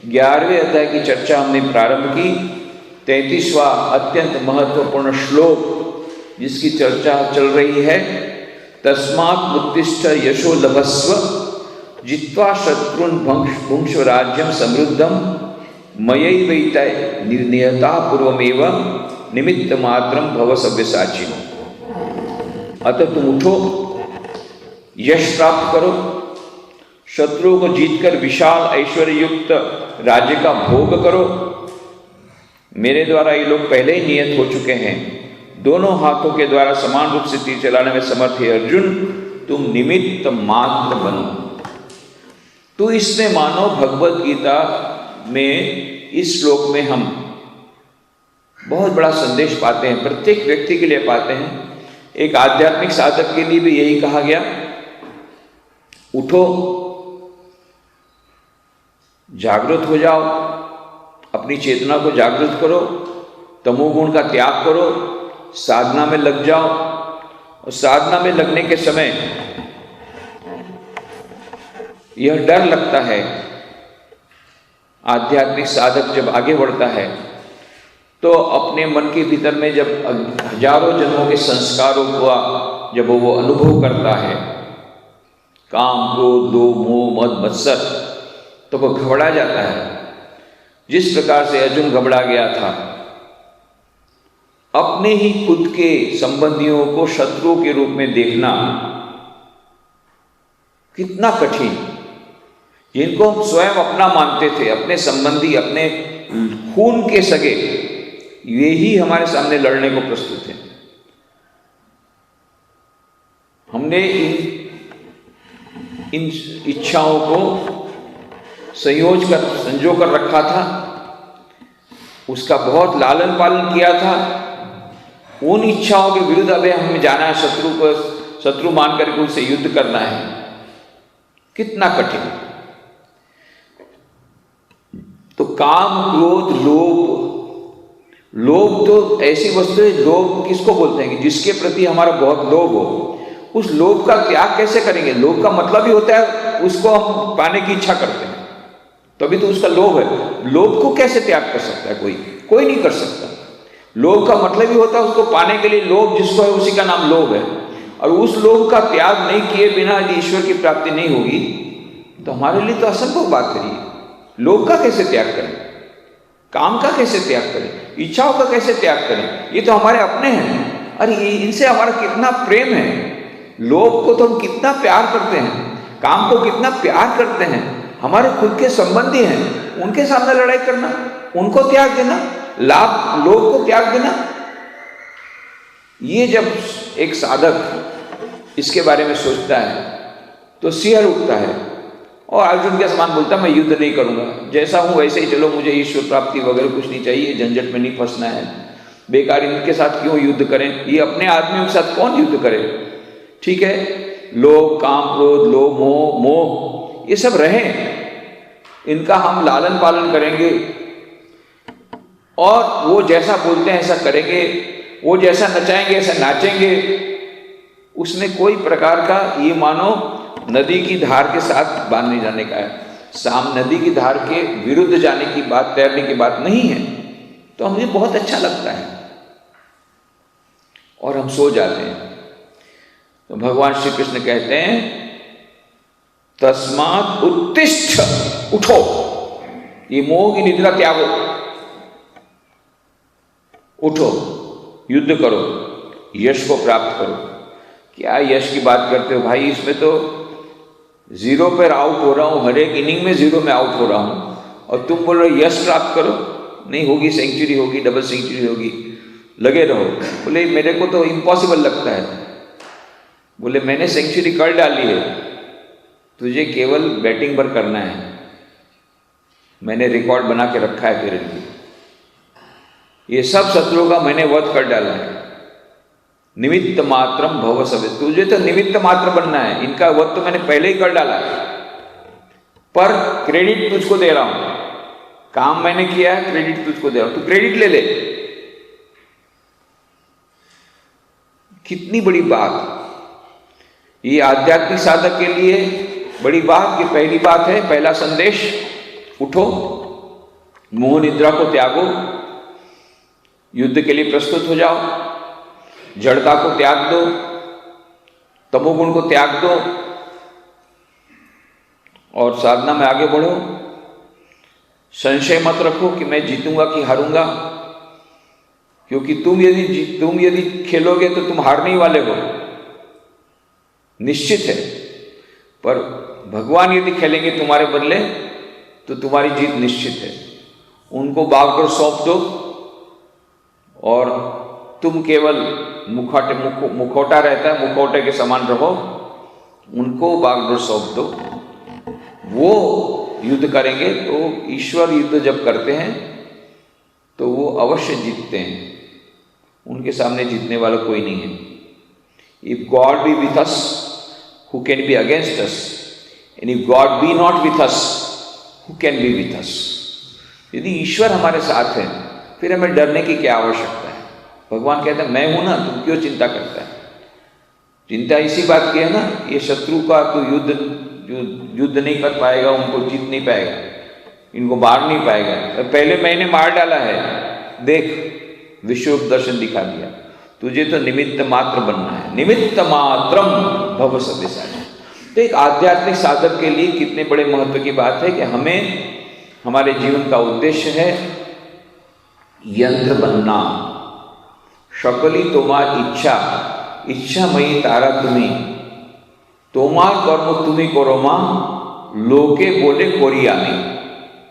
11वें अध्याय की चर्चा हमने प्रारंभ की। 33वां अत्यंत महत्वपूर्ण श्लोक जिसकी चर्चा चल रही है, तस्मात् उत्तिष्ठ यशो लभस्व जित्वा शत्रुन् भुंक्ष्व राज्यं समृद्धं मयैवैते नियता पूर्वमेव निमित्त मात्रं भव सव्यसाचिनो। अतः तुम उठो, यश प्राप्त करो, शत्रुओं को जीतकर विशाल ऐश्वर्य युक्त राज्य का भोग करो। मेरे द्वारा ये लोग पहले ही नियत हो चुके हैं। दोनों हाथों के द्वारा समान रूप से तीर चलाने में समर्थ है अर्जुन, तुम निमित्त मात्र बनो। तो इसमें मानो भगवत गीता में इस श्लोक में हम बहुत बड़ा संदेश पाते हैं, प्रत्येक व्यक्ति के लिए पाते हैं। एक आध्यात्मिक साधक के लिए भी यही कहा गया, उठो, जागृत हो जाओ, अपनी चेतना को जागृत करो, तमोगुण का त्याग करो, साधना में लग जाओ। और साधना में लगने के समय यह डर लगता है, आध्यात्मिक साधक जब आगे बढ़ता है तो अपने मन के भीतर में जब हजारों जन्मों के संस्कारों का जब वो अनुभव करता है, काम, क्रोध, लोभ, मोह, मद, मत्सर, तो वो घबरा जाता है। जिस प्रकार से अर्जुन घबरा गया था, अपने ही खुद के संबंधियों को शत्रुओं के रूप में देखना कितना कठिन, जिनको हम स्वयं अपना मानते थे, अपने संबंधी, अपने खून के सगे, ये ही हमारे सामने लड़ने को प्रस्तुत है। हमने इन इच्छाओं को संजो कर रखा था, उसका बहुत लालन पालन किया था। उन इच्छाओं के विरुद्ध अब हमें जाना है, शत्रु मान करके उनसे युद्ध करना है। कितना कठिन। तो काम, क्रोध, लोभ तो ऐसी वस्तु है, लोभ किसको बोलते हैं कि जिसके प्रति हमारा बहुत लोभ हो। उस लोभ का त्याग कैसे करेंगे? लोभ का मतलब ही होता है उसको हम पाने की इच्छा करते हैं, तभी तो उसका लोभ है। लोभ को कैसे त्याग कर सकता है? कोई नहीं कर सकता। लोभ का मतलब ही होता है उसको पाने के लिए, लोभ जिसको है उसी का नाम लोभ है। और उस लोभ का त्याग नहीं किए बिना यदि ईश्वर की प्राप्ति नहीं होगी तो हमारे लिए तो असंभव बात है। लोभ का कैसे त्याग करें? काम का कैसे त्याग करें? इच्छाओं का कैसे त्याग करें? ये तो हमारे अपने हैं। अरे इनसे हमारा कितना प्रेम है। लोभ को तो हम कितना प्यार करते हैं, काम को कितना प्यार करते हैं। हमारे खुद के संबंधी हैं, उनके सामने लड़ाई करना, उनको त्याग देना, लोभ को त्याग देना। ये जब एक साधक इसके बारे में सोचता है तो सिहर उठता है और अर्जुन के समान बोलता, मैं युद्ध नहीं करूंगा, जैसा हूं वैसे ही चलो, मुझे ईश्वर प्राप्ति वगैरह कुछ नहीं चाहिए, झंझट में नहीं फंसना है। बेकार इनके साथ क्यों युद्ध करें? ये अपने आदमियों के साथ कौन युद्ध करे? ठीक है, लोभ, काम, क्रोध, लोभ, मोह, ये सब रहे, इनका हम लालन पालन करेंगे और वो जैसा बोलते हैं ऐसा करेंगे, वो जैसा नचाएंगे ऐसा नाचेंगे। उसमें कोई प्रकार का ये मानो नदी की धार के साथ बांध नहीं जाने का है। नदी की धार के विरुद्ध जाने की बात, तैरने की बात नहीं है। तो हमें बहुत अच्छा लगता है और हम सो जाते हैं। तो भगवान श्री कृष्ण कहते हैं, तस्मात् उत्तिष्ठ, उठो, ये मोह की निद्रा त्यागो, उठो, युद्ध करो, यश को प्राप्त करो। क्या यश की बात करते हो भाई? इसमें तो जीरो पर आउट हो रहा हूं, हर एक इनिंग में जीरो में आउट हो रहा हूं, और तुम बोल रहे हो यश प्राप्त करो। नहीं होगी, सेंचुरी होगी, डबल सेंचुरी होगी, लगे रहो। बोले मेरे को तो इम्पॉसिबल लगता है। बोले मैंने सेंचुरी कर डाली है, तुझे केवल बैटिंग पर करना है, मैंने रिकॉर्ड बना के रखा है तेरे लिए। ये सब शत्रुओं का मैंने वध कर डाला है। निमित्त मात्रम भव सव्य, तुझे तो निमित्त मात्र बनना है, इनका वध तो मैंने पहले ही कर डाला है, पर क्रेडिट तुझको दे रहा हूं। काम मैंने किया है, क्रेडिट तुझको दे रहा हूं, तू क्रेडिट ले ले। कितनी बड़ी बात! ये आध्यात्मिक साधक के लिए बड़ी बात की पहली बात है, पहला संदेश, उठो, मोह निद्रा को त्यागो, युद्ध के लिए प्रस्तुत हो जाओ, जड़ता को त्याग दो, तमोगुण को त्याग दो और साधना में आगे बढ़ो। संशय मत रखो कि मैं जीतूंगा कि हारूंगा, क्योंकि तुम यदि खेलोगे तो तुम हारने ही वाले हो, निश्चित है। पर भगवान यदि खेलेंगे तुम्हारे बदले तो तुम्हारी जीत निश्चित है। उनको बागडोर सौंप दो और तुम केवल मुखौटा रहता है, मुखौटे के समान रहो, उनको बागडोर सौंप दो। वो युद्ध करेंगे तो ईश्वर युद्ध जब करते हैं तो वो अवश्य जीतते हैं, उनके सामने जीतने वाला कोई नहीं है। If God B with us, who can be against us? And if God be not with us, who can be with us? यदि ईश्वर हमारे साथ है फिर हमें डरने की क्या आवश्यकता है। भगवान कहते हैं मैं हूं ना, तुम क्यों चिंता करता है। चिंता इसी बात की है ना, ये शत्रु का तो युद्ध नहीं कर पाएगा, उनको जीत नहीं पाएगा, इनको मार नहीं पाएगा। पहले मैंने मार डाला है, देख विश्व दर्शन दिखा दिया, तुझे तो निमित्त मात्र बनना है। निमित्त मात्रम भव सव्यसाची। तो एक आध्यात्मिक साधक के लिए कितने बड़े महत्व की बात है कि हमें हमारे जीवन का उद्देश्य है यंत्र बनना। सकली तोमार इच्छा, इच्छामयी तारा तुम्ही, तोमार कर्म तुम्ही करो मां, लोके बोले कोरी आमी।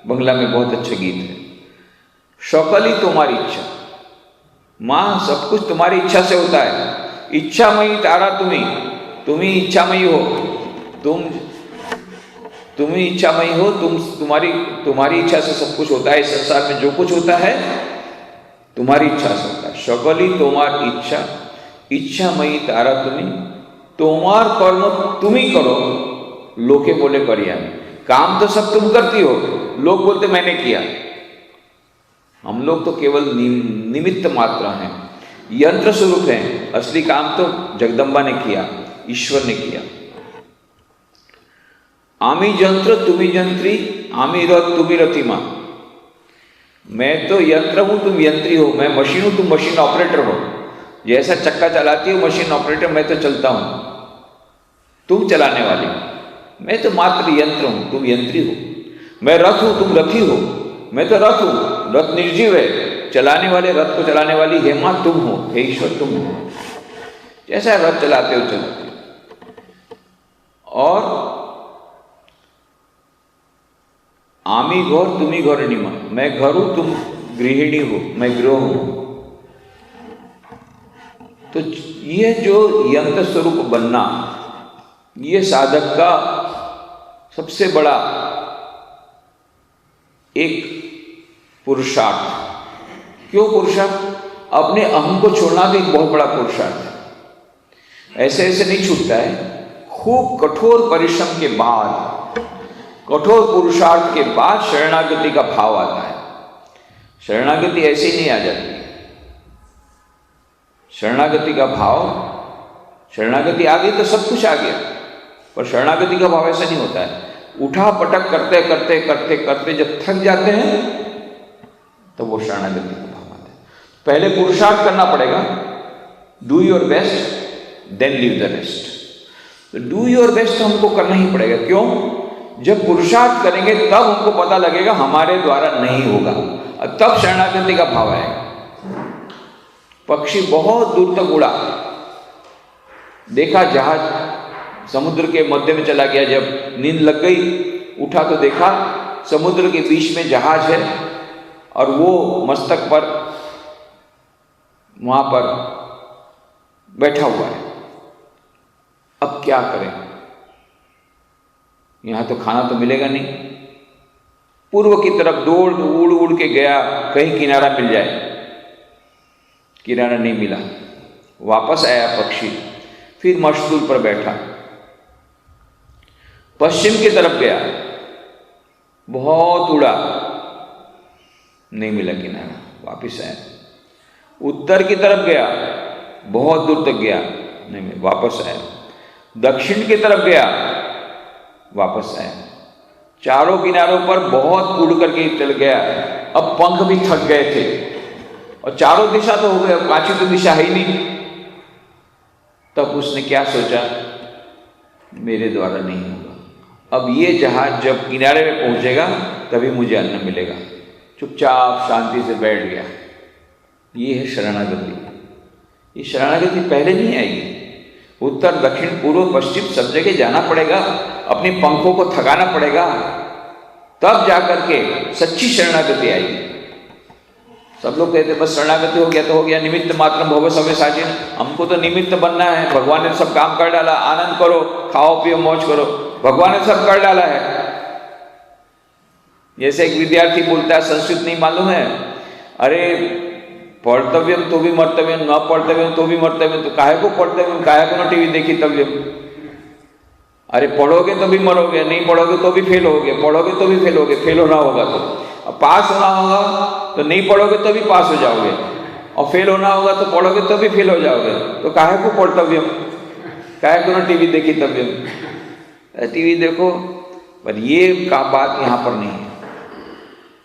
बंगला में बहुत अच्छा गीत है। सकली तुम्हारी इच्छा, मां सब कुछ तुम्हारी इच्छा से होता है। इच्छामयी तारा तुम्ही इच्छामयी हो, तुम ही इच्छामयी हो, तुम्हारी इच्छा से सब कुछ होता है। इस संसार में जो कुछ होता है तुम्हारी इच्छा से होता है। सकली तोमार इच्छा, इच्छामयी तारा तुम्ही, तोमार कर्म तुम्ही करो, लोके बोले करिया। काम तो सब तुम करती हो, लोग बोलते मैंने किया। हम लोग तो केवल निमित्त मात्र हैं, यंत्र स्वरूप हैं। असली काम तो जगदम्बा ने किया, ईश्वर ने किया। आमी यंत्र तुम्ही यंत्री, आमी रथ तुम्ही रथिमा। मैं तो यंत्र हूं, तुम यंत्री हो। मैं मशीन हूं, तुम मशीन ऑपरेटर हो। जैसा चक्का चलाती हो मशीन ऑपरेटर, मैं तो चलता हूं, तुम चलाने वाली। मैं तो मात्र यंत्र हूं, तुम यंत्री हो। मैं रथ हूं, तुम रथी हो। मैं तो रथ हूं, रथ निर्जीव है, चलाने वाले, रथ को चलाने वाली हे मां तुम हो, हे ईश्वर तुम हो। जैसा रथ चलाते हो चलाते हो। और आमी घोर तुम्ही घोरणीमा, मैं घर हूं, तुम गृहिणी हो, मैं गृह हूं। तो ये जो यंत्र स्वरूप बनना, ये साधक का सबसे बड़ा एक पुरुषार्थ। क्यों पुरुषार्थ? अपने अहम को छोड़ना भी एक बहुत बड़ा पुरुषार्थ है। ऐसे ऐसे नहीं छूटता है। खूब कठोर परिश्रम के बाद, कठोर पुरुषार्थ के बाद शरणागति का भाव आता है। शरणागति ऐसे ही नहीं आ जाती। शरणागति का भाव, शरणागति आ गई तो सब कुछ आ गया, पर शरणागति का भाव ऐसा नहीं होता है। उठा पटक करते करते करते करते जब थक जाते हैं तो वो शरणागति का भाव आता है। पहले पुरुषार्थ करना पड़ेगा, do your best then leave the rest. तो डू योर बेस्ट तो हमको करना ही पड़ेगा। क्यों? जब पुरुषार्थ करेंगे तब हमको पता लगेगा हमारे द्वारा नहीं होगा, और तब शरणागति का भाव आएगा। पक्षी बहुत दूर तक उड़ा, देखा जहाज समुद्र के मध्य में चला गया। जब नींद लग गई, उठा तो देखा समुद्र के बीच में जहाज है और वो मस्तक पर वहां पर बैठा हुआ है। अब क्या करें? यहां तो खाना तो मिलेगा नहीं। पूर्व की तरफ दौड़ उड़ उड़ के गया, कहीं किनारा मिल जाए। किनारा नहीं मिला, वापस आया पक्षी, फिर मशतूल पर बैठा। पश्चिम की तरफ गया, बहुत उड़ा, नहीं मिला किनारा, वापस आया। उत्तर की तरफ गया, बहुत दूर तक गया, नहीं मिला, वापस आया। दक्षिण की तरफ गया, वापस आया। चारों किनारों पर बहुत उड़ करके चल गया, अब पंख भी थक गए थे और चारों दिशा तो हो गए, अब पांचवी तो दिशा है ही नहीं। तब उसने क्या सोचा, मेरे द्वारा नहीं होगा, अब ये जहाज जब किनारे में पहुंचेगा तभी मुझे अन्न मिलेगा। चुपचाप शांति से बैठ गया। ये है शरणागति। ये शरणागति पहले नहीं आएगी, उत्तर दक्षिण पूर्व पश्चिम सब जगह जाना पड़ेगा, अपने पंखों को थकाना पड़ेगा, तब जाकर के सच्ची शरणागति आएगी। सब लोग कहते बस शरणागति हो गया तो हो गया, निमित्त मात्र भव सव्यसाचिन, हमको तो निमित्त बनना है, भगवान ने सब काम कर डाला, आनंद करो, खाओ पियो मौज करो, भगवान ने सब कर डाला है। जैसे एक विद्यार्थी बोलता है संस्कृत नहीं मालूम है, अरे पढ़तव्यम तो भी मर्तव्यम, न पढ़तव्यम तो भी मर्तव्यम, तो काहे को पढ़तव्यम, काहे को न टीवी देखी तव्यम। अरे पढ़ोगे तो भी मरोगे, नहीं पढ़ोगे तो भी फेल होगे, पढ़ोगे तो भी फेल होगे, फेल होना होगा तो, अब पास होना होगा तो नहीं पढ़ोगे तो भी पास हो जाओगे, और फेल होना होगा तो पढ़ोगे तो भी फेल हो जाओगे, तो काहे को पढ़तव्यम, काहे को न टीवी देखी तव्यम। टीवी देखो, पर ये का बात यहाँ पर नहीं है।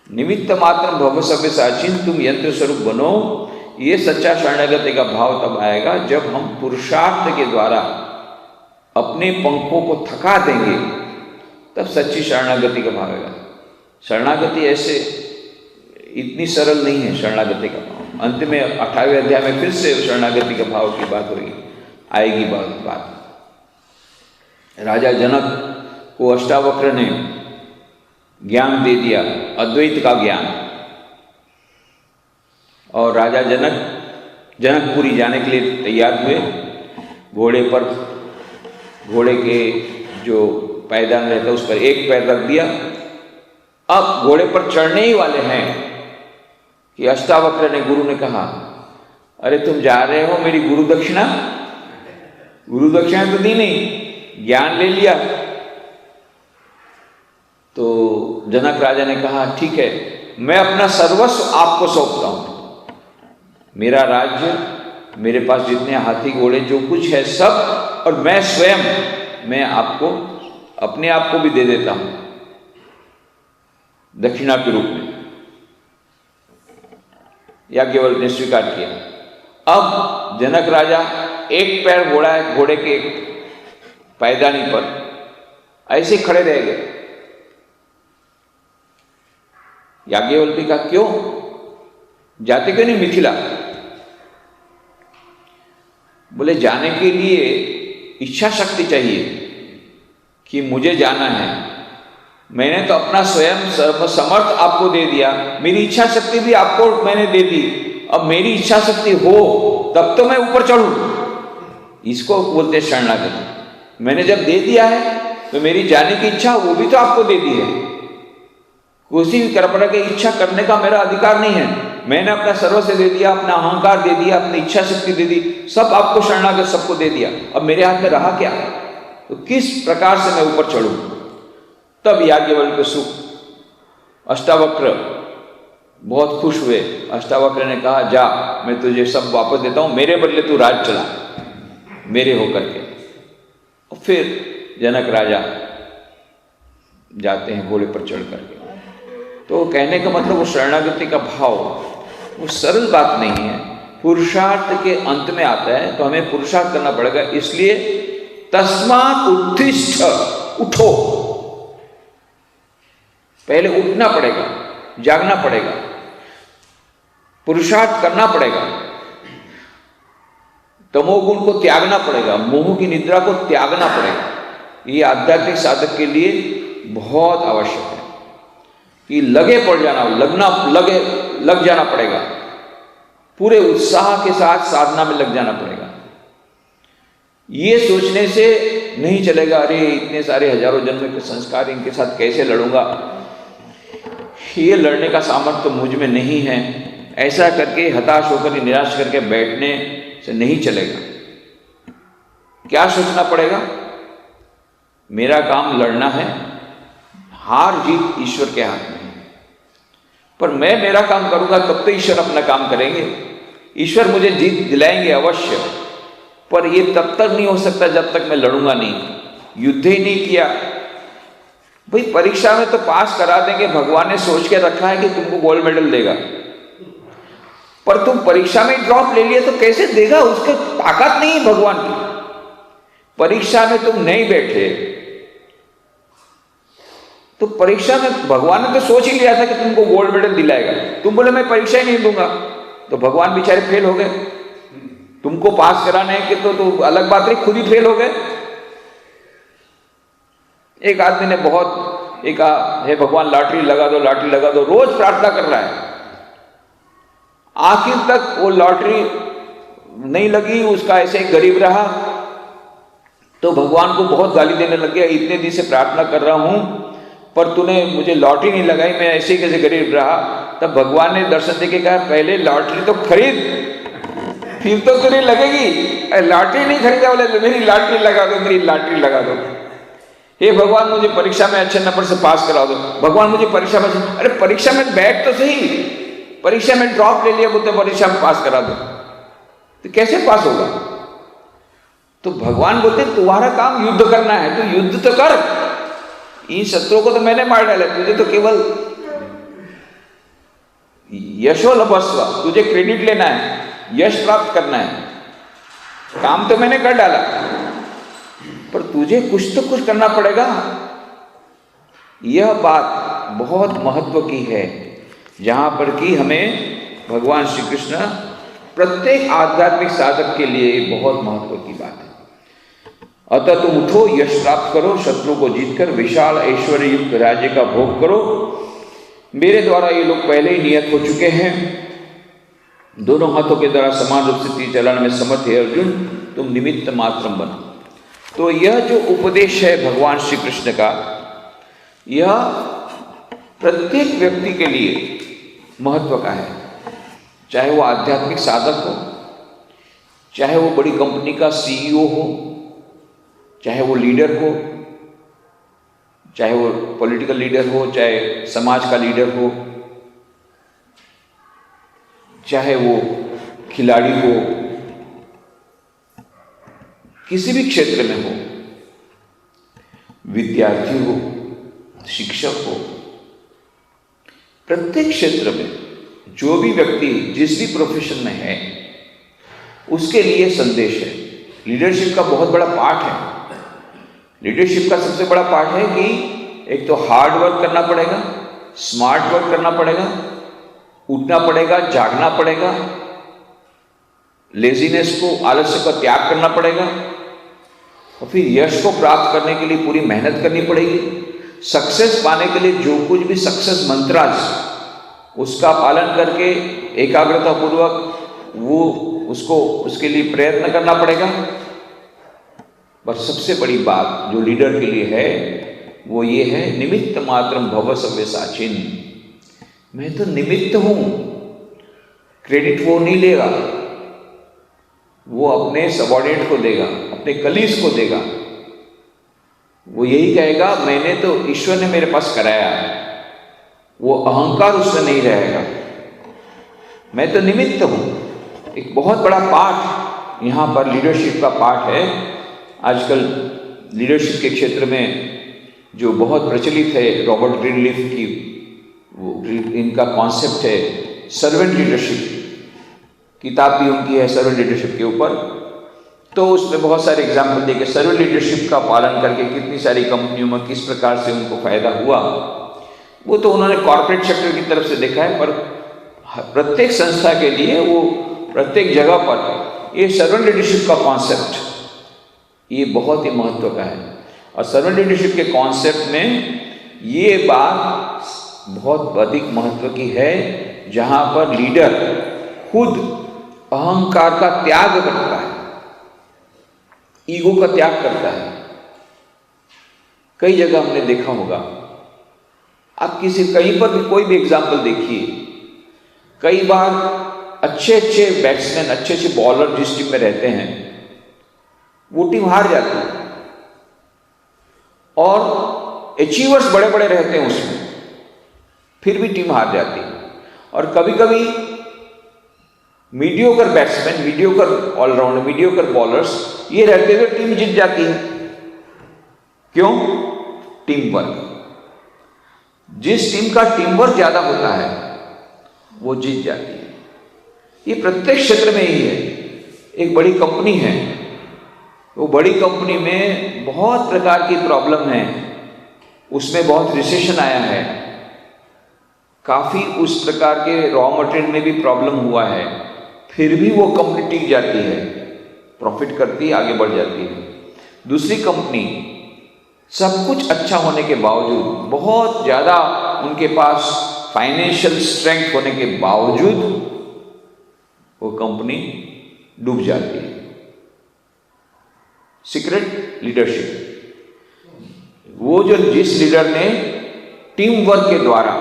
निमित्त मात्र भव सव्यसाचिन, तुम यंत्र स्वरूप बनो। ये सच्चा शरणागति का भाव तब आएगा जब हम पुरुषार्थ के द्वारा अपने पंखों को थका देंगे, तब सच्ची शरणागति का भाव आएगा। शरणागति ऐसे इतनी सरल नहीं है शरणागति का भाव। अंत में 28वें अध्याय में फिर से शरणागति के भाव की बात होगी, आएगी बात। राजा जनक को अष्टावक्र ने ज्ञान दे दिया, अद्वैत का ज्ञान, और राजा जनकपुरी जाने के लिए तैयार हुए। घोड़े पर, घोड़े के जो पैदान रहता है उस पर एक पैर रख दिया। अब घोड़े पर चढ़ने ही वाले हैं कि अष्टावक्र ने, गुरु ने कहा, अरे तुम जा रहे हो, मेरी गुरु दक्षिणा तो दी नहीं, ज्ञान ले लिया। तो जनक राजा ने कहा ठीक है, मैं अपना सर्वस्व आपको सौंपता हूं, मेरा राज्य, मेरे पास जितने हाथी घोड़े जो कुछ है सब, और मैं स्वयं, मैं आपको अपने आप को भी दे देता हूं दक्षिणा के रूप में। याज्ञवल्क्य ने स्वीकार किया। अब जनक राजा एक पैर घोड़ा है, घोड़े के पैदानी पर ऐसे खड़े रह गए। याज्ञवल्क्य का क्यों जाते क्यों नहीं मिथिला? बोले जाने के लिए इच्छा शक्ति चाहिए कि मुझे जाना है। मैंने तो अपना स्वयं सर्वसमर्थ आपको दे दिया, मेरी इच्छा शक्ति भी आपको मैंने दे दी, अब मेरी इच्छा शक्ति हो तब तो मैं ऊपर चढ़ूं। इसको बोलते शरणागति। मैंने जब दे दिया है तो मेरी जाने की इच्छा वो भी तो आपको दे दी है। किसी भी कर्म की इच्छा करने का मेरा अधिकार नहीं है। मैंने अपना सर्वस्व दे दिया, अपना अहंकार दे दिया, अपनी इच्छा शक्ति दे दी, सब आपको शरणागत सबको दे दिया। अब मेरे हाथ में रहा क्या? तो किस प्रकार से मैं ऊपर चढ़ूं? तब याज्ञवल्क्य सुख अष्टावक्र बहुत खुश हुए। अष्टावक्र ने कहा जा, मैं तुझे सब वापस देता हूं, मेरे बदले तू राज चला मेरे होकर के। और फिर जनक राजा जाते हैं घोड़े पर चढ़ करके। तो कहने का मतलब वो शरणागति का भाव वो सरल बात नहीं है, पुरुषार्थ के अंत में आता है। तो हमें पुरुषार्थ करना पड़ेगा। इसलिए तस्मात् उत्तिष्ठ, उठो, पहले उठना पड़ेगा, जागना पड़ेगा, पुरुषार्थ करना पड़ेगा, तमोगुण को त्यागना पड़ेगा, मोह की निद्रा को त्यागना पड़ेगा। ये आध्यात्मिक साधक के लिए बहुत आवश्यक है कि लगे पड़ जाना, लग जाना पड़ेगा, पूरे उत्साह के साथ साधना में लग जाना पड़ेगा। ये सोचने से नहीं चलेगा अरे इतने सारे हजारों जन्म के संस्कार, इनके साथ कैसे लड़ूंगा, ये लड़ने का सामर्थ्य तो मुझ में नहीं है, ऐसा करके हताश होकर निराश करके बैठने से नहीं चलेगा। क्या सोचना पड़ेगा? मेरा काम लड़ना है, हार जीत ईश्वर के हाथ में है, पर मैं मेरा काम करूंगा तब तो ईश्वर अपना काम करेंगे। ईश्वर मुझे जीत दिलाएंगे अवश्य, पर ये तब तक नहीं हो सकता जब तक मैं लड़ूंगा नहीं, युद्ध ही नहीं किया भाई परीक्षा में तो पास करा देंगे, भगवान ने सोच के रखा है कि तुमको गोल्ड मेडल देगा, पर तुम परीक्षा में ड्रॉप ले लिया तो कैसे देगा? उसके ताकत नहीं है भगवान की। परीक्षा में तुम नहीं बैठे तो परीक्षा में भगवान ने तो सोच ही लिया था कि तुमको गोल्ड मेडल दिलाएगा, तुम बोले मैं परीक्षा ही नहीं दूंगा, तो भगवान बेचारे फेल हो गए। तुमको पास कराने के तो अलग बात रही, खुद ही फेल हो गए। एक आदमी ने बहुत एक कहा, हे भगवान लॉटरी लगा दो, लॉटरी लगा दो, रोज प्रार्थना कर रहा है, आखिर तक वो लॉटरी नहीं लगी, उसका ऐसे ही गरीब रहा। तो भगवान को बहुत गाली देने लग गया, इतने दिन से प्रार्थना कर रहा हूं पर तूने मुझे लॉटरी नहीं लगाई, मैं ऐसे ही कैसे गरीब रहा। तब भगवान ने दर्शन देके कहा, पहले लॉटरी तो खरीद, फिर तो तुझे लगेगी। लॉटरी नहीं खरीदा, बोले मेरी लॉटरी लगा दो, मेरी लॉटरी लगा दो। हे भगवान मुझे परीक्षा में अच्छे नंबर से पास करा दो, भगवान मुझे परीक्षा में, अरे परीक्षा में बैठ तो सही, परीक्षा में ड्रॉप ले लिया, बोलते परीक्षा में पास करा दो, तो कैसे पास होगा? तो भगवान बोलते तुम्हारा काम युद्ध करना है, तो युद्ध तो कर, इन शत्रुओं को तो मैंने मार डाला, तुझे तो केवल यशो लभस्व, तुझे क्रेडिट लेना है, यश प्राप्त करना है, काम तो मैंने कर डाला, पर तुझे कुछ तो कुछ करना पड़ेगा। यह बात बहुत महत्व की है, जहां पर कि हमें भगवान श्री कृष्ण प्रत्येक आध्यात्मिक साधक के लिए बहुत महत्व की बात है। अतः तुम उठो, यश प्राप्त करो, शत्रु को जीतकर विशाल ऐश्वर्य युक्त राज्य का भोग करो। मेरे द्वारा ये लोग पहले ही नियत हो चुके हैं। दोनों हाथों के द्वारा समान रूप से तीर चलाने में समर्थ है अर्जुन, तुम निमित्त मात्रम बनो। तो यह जो उपदेश है भगवान श्री कृष्ण का, यह प्रत्येक व्यक्ति के लिए महत्व का है, चाहे वो आध्यात्मिक साधक हो, चाहे वो बड़ी कंपनी का सीईओ हो, चाहे वो लीडर हो, चाहे वो पॉलिटिकल लीडर हो, चाहे समाज का लीडर हो, चाहे वो खिलाड़ी हो, किसी भी क्षेत्र में हो, विद्यार्थी हो, शिक्षक हो, प्रत्येक क्षेत्र में जो भी व्यक्ति जिस भी प्रोफेशन में है उसके लिए संदेश है। लीडरशिप का बहुत बड़ा पार्ट है। लीडरशिप का सबसे बड़ा पार्ट है कि एक तो हार्ड वर्क करना पड़ेगा, स्मार्ट वर्क करना पड़ेगा, उठना पड़ेगा, जागना पड़ेगा, लेजीनेस को, आलस्य का त्याग करना पड़ेगा, और फिर यश को प्राप्त करने के लिए पूरी मेहनत करनी पड़ेगी। सक्सेस पाने के लिए जो कुछ भी सक्सेस मंत्रास उसका पालन करके एकाग्रता पूर्वक वो उसको उसके लिए प्रयत्न करना पड़ेगा। पर सबसे बड़ी बात जो लीडर के लिए है वो ये है, निमित्त मात्रम भव सव्यसाचिन। मैं तो निमित्त हूं, क्रेडिट वो नहीं लेगा, वो अपने सबऑर्डिनेट को देगा, अपने कलीग को देगा। वो यही कहेगा मैंने तो, ईश्वर ने मेरे पास कराया, वो अहंकार उसमें नहीं रहेगा, मैं तो निमित्त हूं। एक बहुत बड़ा पार्ट यहाँ पर लीडरशिप का पार्ट है। आजकल लीडरशिप के क्षेत्र में जो बहुत प्रचलित है, रॉबर्ट ग्रीनलीफ की वो इनका कॉन्सेप्ट है सर्वेंट लीडरशिप, किताब भी उनकी है सर्वेंट लीडरशिप के ऊपर। तो उसमें बहुत सारे एग्जाम्पल देके सर्वेंट लीडरशिप का पालन करके कितनी सारी कंपनियों में किस प्रकार से उनको फायदा हुआ, वो तो उन्होंने कॉर्पोरेट सेक्टर की तरफ से देखा है, पर प्रत्येक संस्था के लिए वो प्रत्येक जगह पर ये सर्वेंट लीडरशिप का कॉन्सेप्ट ये बहुत ही महत्व का है। और सर्वेंट लीडरशिप के कॉन्सेप्ट में ये बात बहुत अधिक महत्व की है, जहां पर लीडर खुद अहंकार का त्याग करता है, ईगो का त्याग करता है। कई जगह हमने देखा होगा, आप कहीं पर भी कोई भी एग्जाम्पल देखिए, कई बार अच्छे अच्छे बैट्समैन, अच्छे अच्छे बॉलर जिस टीम में रहते हैं वो टीम हार जाती है, और अचीवर्स बड़े बड़े रहते हैं उसमें, फिर भी टीम हार जाती है। और कभी कभी mediocre batsman, mediocre allrounder, mediocre bowlers ये रहते हुए टीम जीत जाती है। क्यों? Team work. जिस टीम का टीम वर्क ज्यादा होता है वो जीत जाती है। ये प्रत्येक क्षेत्र में ही है। एक बड़ी कंपनी है, वो बड़ी कंपनी में बहुत प्रकार की प्रॉब्लम है, उसमें बहुत रिसेशन आया है, काफी उस प्रकार के रॉ मटेरियल में भी प्रॉब्लम हुआ है, फिर भी वो कंपनी टिक जाती है, प्रॉफिट करती है, आगे बढ़ जाती है। दूसरी कंपनी सब कुछ अच्छा होने के बावजूद, बहुत ज़्यादा उनके पास फाइनेंशियल स्ट्रेंथ होने के बावजूद वो कंपनी डूब जाती है। सीक्रेट लीडरशिप, वो जो जिस लीडर ने टीम वर्क के द्वारा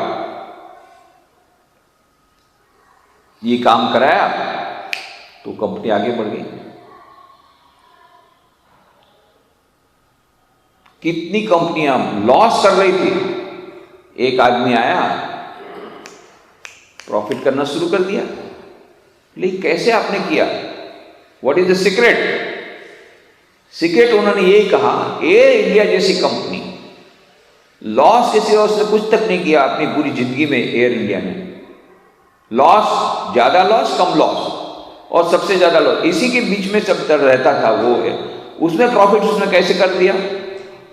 ये काम कराया तो कंपनी आगे बढ़ गई। कितनी कंपनियां लॉस कर रही थी, एक आदमी आया, प्रॉफिट करना शुरू कर दिया। लेकिन कैसे आपने किया? What is the secret? Secret उन्होंने यही कहा, एयर इंडिया जैसी कंपनी लॉस के सिवा उसने कुछ तक नहीं किया अपनी पूरी जिंदगी में। एयर इंडिया ने लॉस, ज्यादा लॉस, कम लॉस और सबसे ज्यादा लॉस, इसी के बीच में सब रहता था वो है। उसमें प्रॉफिट उसने कैसे कर दिया?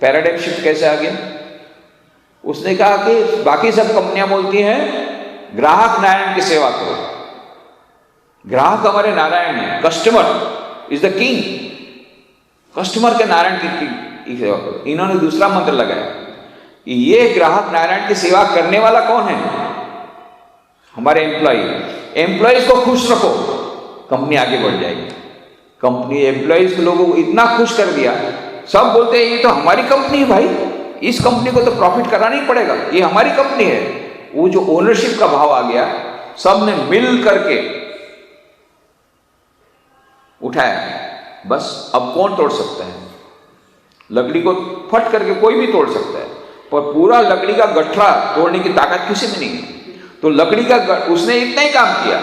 पैराडाइम शिफ्ट कैसे आ गया? उसने कहा कि बाकी सब कंपनियां बोलती हैं ग्राहक नारायण की सेवा करो, ग्राहक हमारे नारायण है, customer is the king, customer के नारायण की सेवा करो। इन्होंने दूसरा मंत्र लगाया कि ये ग्राहक नारायण की सेवा करने वाला कौन है? हमारे एम्प्लॉयज को खुश रखो, कंपनी आगे बढ़ जाएगी। कंपनी एम्प्लॉयज के लोगों को इतना खुश कर दिया, सब बोलते हैं ये तो हमारी कंपनी है भाई, इस कंपनी को तो प्रॉफिट कराना ही पड़ेगा, ये हमारी कंपनी है। वो जो ओनरशिप का भाव आ गया, सब ने मिल करके उठाया। बस अब कौन तोड़ सकता है? लकड़ी को फट करके कोई भी तोड़ सकता है, पर पूरा लकड़ी का गठरा तोड़ने की ताकत किसी में नहीं है। तो लकड़ी का उसने इतना ही काम किया,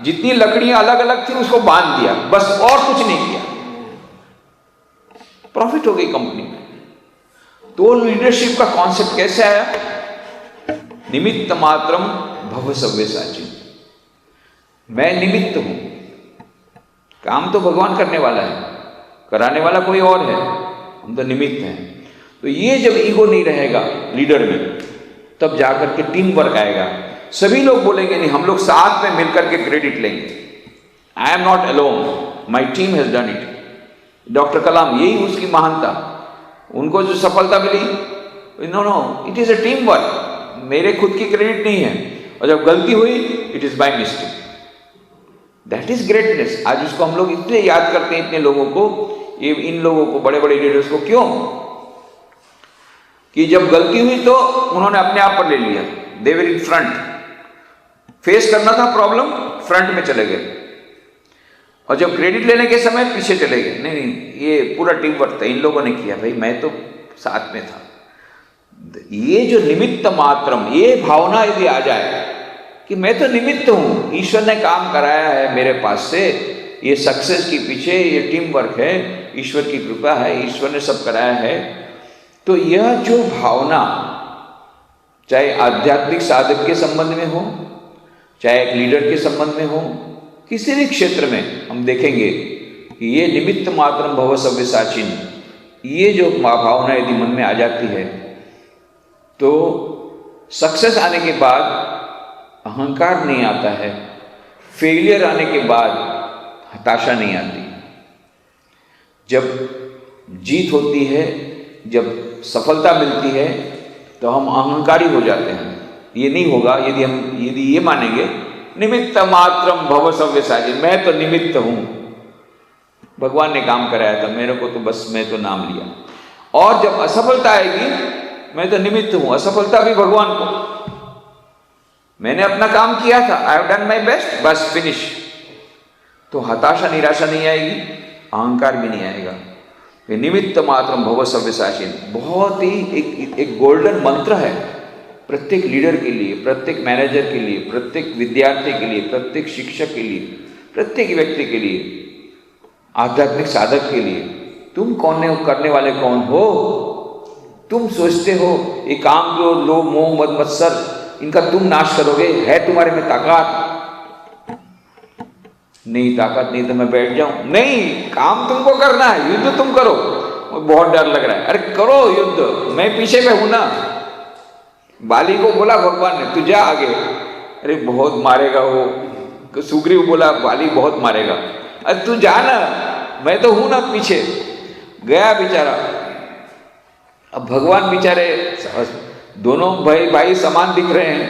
जितनी लकड़ियां अलग अलग थी उसको बांध दिया, बस, और कुछ नहीं किया, प्रॉफिट हो गई कंपनी में। तो लीडरशिप का कॉन्सेप्ट कैसे आया? निमित्त मात्रम भव सव्यसाची, मैं निमित्त हूं, काम तो भगवान करने वाला है, कराने वाला कोई और है, हम तो निमित्त हैं। तो ये जब ईगो नहीं रहेगा लीडर में, तब जाकर के टीम वर्क आएगा। सभी लोग बोलेंगे नहीं, हम लोग साथ में मिलकर के क्रेडिट लेंगे। I am not alone, my team has done it. Doctor Kalam, यही उसकी महानता, उनको जो सफलता मिली, no, it is a team work, मेरे खुद की क्रेडिट नहीं है, और जब गलती हुई it is by mistake. That is greatness. आज उसको हम लोग इतने याद करते हैं, इतने लोगों को, ये इन लोगों को, बड़े बड़े लीडर्स को, क्यों? कि जब गलती हुई तो उन्होंने अपने आप पर ले लिया, दे वर इन फ्रंट, फेस करना था प्रॉब्लम, फ्रंट में चले गए, और जब क्रेडिट लेने के समय पीछे चले गए। नहीं, ये पूरा टीम वर्क था, इन लोगों ने किया, भाई मैं तो साथ में था। ये जो निमित्त मात्रम, ये भावना यदि आ जाए कि मैं तो निमित्त हूं, ईश्वर ने काम कराया है मेरे पास से, ये सक्सेस के पीछे ये टीम वर्क है, ईश्वर की कृपा है, ईश्वर ने सब कराया है। तो यह जो भावना, चाहे आध्यात्मिक साधक के संबंध में हो, चाहे एक लीडर के संबंध में हो, किसी भी क्षेत्र में हम देखेंगे कि ये निमित्त मात्रम भव सव्यसाचिन, ये जो भावना यदि मन में आ जाती है, तो सक्सेस आने के बाद अहंकार नहीं आता है, फेलियर आने के बाद हताशा नहीं आती। जब जीत होती है, जब सफलता मिलती है, तो हम अहंकारी हो जाते हैं। ये नहीं होगा यदि ये मानेंगे निमित्त मात्रम भव सव्यसाचिन, मैं तो निमित्त हूं, भगवान ने काम कराया था, मेरे को तो बस, मैं तो नाम लिया। और जब असफलता आएगी, मैं तो निमित्त हूं, असफलता भी भगवान को, मैंने अपना काम किया था, I have done my best, बस फिनिश। तो हताशा निराशा नहीं आएगी, अहंकार भी नहीं आएगा। निमित्त मात्रम भव सव्यसाचिन बहुत ही एक गोल्डन मंत्र है प्रत्येक लीडर के लिए, प्रत्येक मैनेजर के लिए, प्रत्येक विद्यार्थी के लिए, प्रत्येक शिक्षक के लिए, प्रत्येक व्यक्ति के लिए, आध्यात्मिक साधक के लिए। तुम करने वाले कौन हो? तुम सोचते हो ये काम, जो लोभ मोह मद मत्सर, इनका तुम नाश करोगे? है तुम्हारे में ताकत? नहीं, ताकत नहीं तो मैं बैठ जाऊं? नहीं, काम तुमको करना है, युद्ध तुम करो। बहुत डर लग रहा है, अरे करो युद्ध, मैं पीछे में हूं ना। बाली को बोला भगवान ने, तू जा आगे। अरे बहुत मारेगा वो। सुग्रीव बोला बाली बहुत मारेगा। अरे तू जा ना, मैं तो हूं ना पीछे। गया बेचारा। अब भगवान बेचारे दोनों भाई समान दिख रहे हैं,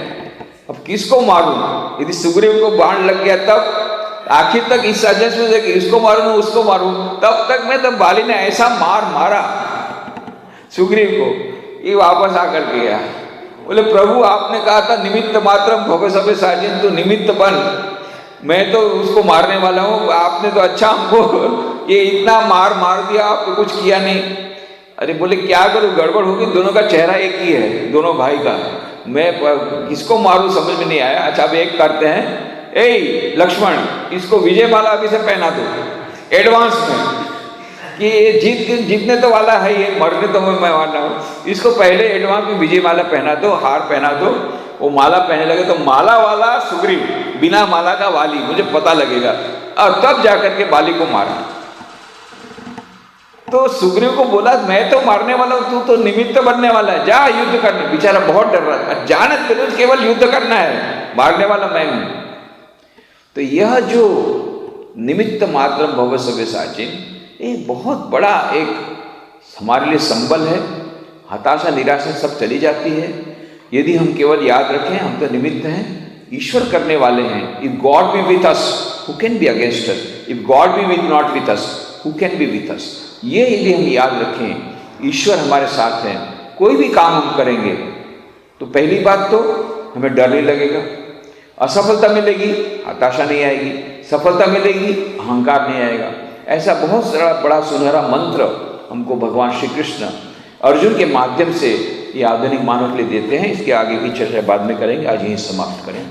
अब किसको मारूं? यदि सुग्रीव को बाण लग गया तब आखिर तक इस साजिश में कि इसको मारूं ना उसको मारूं, तब तक मैं, तब बाली ने ऐसा मारा सुग्रीव को, ये वापस आकर के गया। बोले प्रभु आपने कहा था निमित्त मात्रम भव सभे साजिन, तो निमित्त बन, मैं तो उसको मारने वाला हूँ, आपने तो अच्छा हमको ये इतना मार दिया, आपको कुछ किया नहीं। अरे बोले क्या करूं, गड़बड़ होगी, दोनों का चेहरा एक ही है, दोनों भाई का, मैं किसको मारूं समझ में नहीं आया। अच्छा अब एक करते हैं, ए लक्ष्मण इसको विजय माला अभी से पहना दो एडवांस में, कि ये जीतने तो वाला है, ये मरने तो मैं वाला हूँ, इसको पहले एडवांस में विजय माला पहना दो, हार पहना दो। वो माला पहने लगे तो माला वाला सुग्रीव, बिना माला का वाली, मुझे पता लगेगा, और तब जाकर के बाली को मारा। तो सुग्रीव को बोला मैं तो मारने वाला हूं, तू तो निमित्त बनने वाला है, जा युद्ध करने। बेचारा बहुत डर रहा था, जाने तेरे केवल युद्ध करना है, मारने वाला मैं हूं। तो यह जो निमित्त मात्र भव सभे साचिन, ये बहुत बड़ा एक हमारे लिए संबल है। हताशा निराशा सब चली जाती है यदि हम केवल याद रखें हम तो निमित्त हैं, ईश्वर करने वाले हैं। If God B with us who can be against us, if God B with not with us who can be with us. ये यदि हम याद रखें, ईश्वर हमारे साथ हैं, कोई भी काम हम करेंगे तो पहली बात तो हमें डर नहीं लगेगा, असफलता मिलेगी हताशा नहीं आएगी, सफलता मिलेगी अहंकार नहीं आएगा। ऐसा बहुत सारा बड़ा सुनहरा मंत्र हमको भगवान श्री कृष्ण अर्जुन के माध्यम से ये आधुनिक मानव के लिए देते हैं। इसके आगे की चर्चा बाद में करेंगे, आज यहीं समाप्त करें।